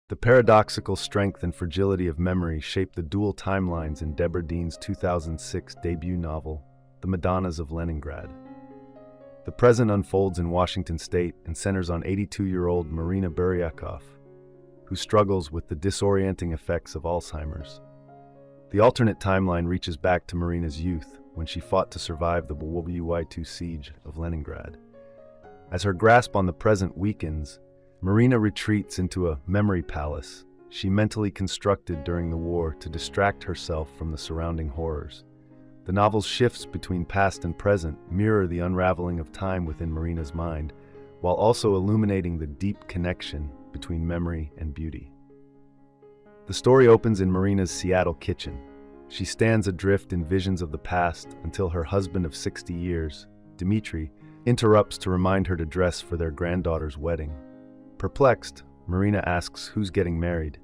The paradoxical strength and fragility of memory shape the dual timelines in Debra Dean's 2006 debut novel, The Madonnas of Leningrad. The present unfolds in Washington state and centers on 82-year-old Marina Buriakov, who struggles with the disorienting effects of Alzheimer's. The alternate timeline reaches back to Marina's youth, when she fought to survive the WWII siege of Leningrad. As her grasp on the present weakens, Marina retreats into a memory palace she mentally constructed during the war to distract herself from the surrounding horrors. The novel's shifts between past and present mirror the unraveling of time within Marina's mind, while also illuminating the deep connection between memory and beauty. The story opens in Marina's Seattle kitchen. She stands adrift in visions of the past until her husband of 60 years, Dmitri, interrupts to remind her to dress for their granddaughter's wedding. Perplexed, Marina asks who's getting married.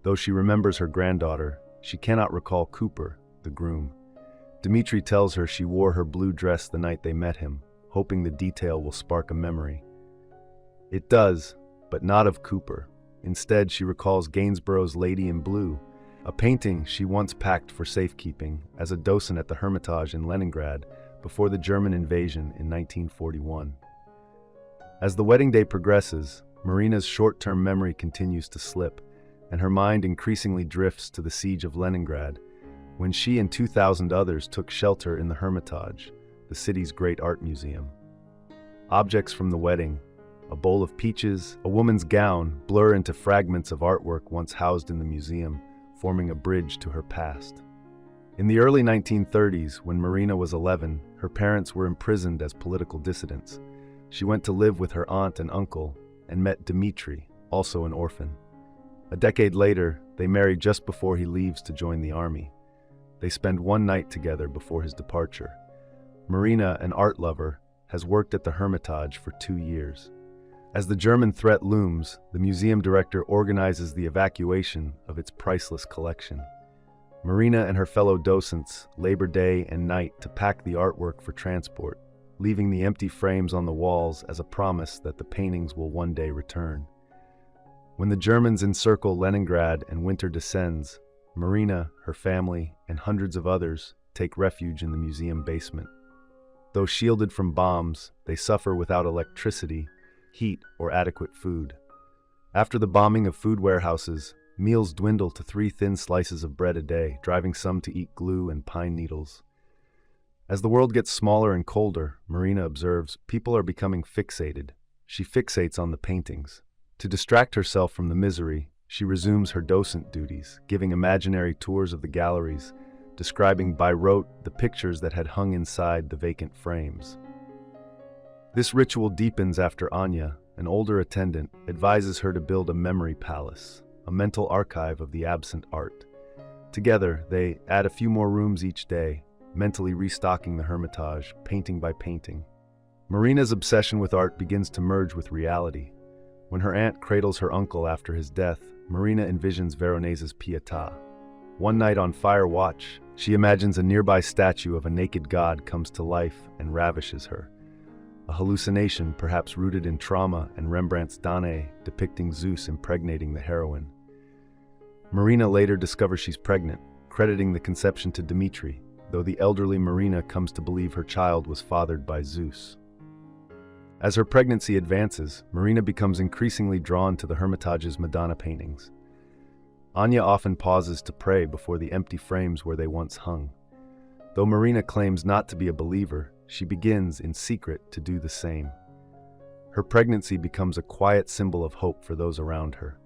Though she remembers her granddaughter, she cannot recall Cooper, the groom. Dmitri tells her she wore her blue dress the night they met him, hoping the detail will spark a memory. It does, but not of Cooper. Instead, she recalls Gainsborough's Lady in Blue, a painting she once packed for safekeeping as a docent at the Hermitage in Leningrad before the German invasion in 1941. As the wedding day progresses, Marina's short-term memory continues to slip, and her mind increasingly drifts to the siege of Leningrad, when she and 2,000 others took shelter in the Hermitage, the city's great art museum. Objects from the wedding, a bowl of peaches, a woman's gown, blur into fragments of artwork once housed in the museum, forming a bridge to her past. In the early 1930s, when Marina was 11, her parents were imprisoned as political dissidents. She went to live with her aunt and uncle, and met Dmitri, also an orphan. A decade later, they married just before he leaves to join the army. They spend one night together before his departure. Marina, an art lover, has worked at the Hermitage for 2 years. As the German threat looms, the museum director organizes the evacuation of its priceless collection. Marina and her fellow docents labor day and night to pack the artwork for transport, leaving the empty frames on the walls as a promise that the paintings will one day return. When the Germans encircle Leningrad and winter descends, Marina, her family, and hundreds of others take refuge in the museum basement. Though shielded from bombs, they suffer without electricity, heat, or adequate food. After the bombing of food warehouses, meals dwindle to 3 thin slices of bread a day, driving some to eat glue and pine needles. As the world gets smaller and colder, Marina observes, people are becoming fixated. She fixates on the paintings. To distract herself from the misery, she resumes her docent duties, giving imaginary tours of the galleries, describing by rote the pictures that had hung inside the vacant frames. This ritual deepens after Anya, an older attendant, advises her to build a memory palace, a mental archive of the absent art. Together, they add a few more rooms each day, mentally restocking the Hermitage, painting by painting. Marina's obsession with art begins to merge with reality. When her aunt cradles her uncle after his death, Marina envisions Veronese's Pietà. One night on fire watch, she imagines a nearby statue of a naked god comes to life and ravishes her. A hallucination perhaps rooted in trauma and Rembrandt's Danae depicting Zeus impregnating the heroine. Marina later discovers she's pregnant, crediting the conception to Dmitri, though the elderly Marina comes to believe her child was fathered by Zeus. As her pregnancy advances, Marina becomes increasingly drawn to the Hermitage's Madonna paintings. Anya often pauses to pray before the empty frames where they once hung. Though Marina claims not to be a believer, she begins, in secret, to do the same. Her pregnancy becomes a quiet symbol of hope for those around her.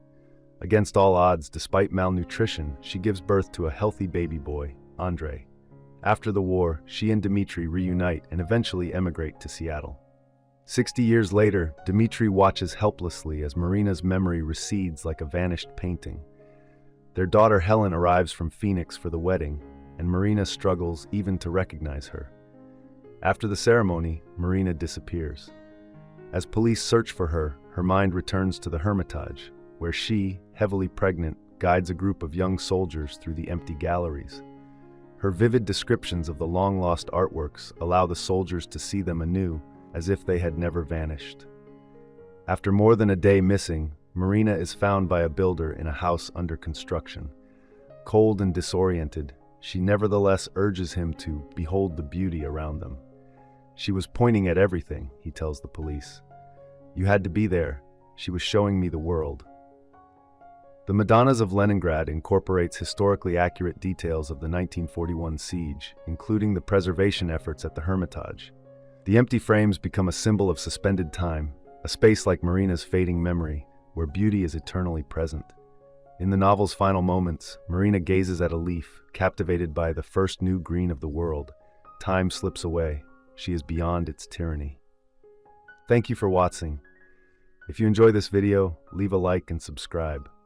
Against all odds, despite malnutrition, she gives birth to a healthy baby boy, Andrei. After the war, she and Dmitri reunite and eventually emigrate to Seattle. 60 years later, Dmitri watches helplessly as Marina's memory recedes like a vanished painting. Their daughter Helen arrives from Phoenix for the wedding, and Marina struggles even to recognize her. After the ceremony, Marina disappears. As police search for her, her mind returns to the Hermitage, where she, heavily pregnant, guides a group of young soldiers through the empty galleries. Her vivid descriptions of the long-lost artworks allow the soldiers to see them anew, as if they had never vanished. After more than a day missing, Marina is found by a builder in a house under construction. Cold and disoriented, she nevertheless urges him to behold the beauty around them. She was pointing at everything, he tells the police. You had to be there. She was showing me the world. The Madonnas of Leningrad incorporates historically accurate details of the 1941 siege, including the preservation efforts at the Hermitage. The empty frames become a symbol of suspended time, a space like Marina's fading memory, where beauty is eternally present. In the novel's final moments, Marina gazes at a leaf, captivated by the first new green of the world. Time slips away. She is beyond its tyranny. Thank you for watching. If you enjoy this video, leave a like and subscribe.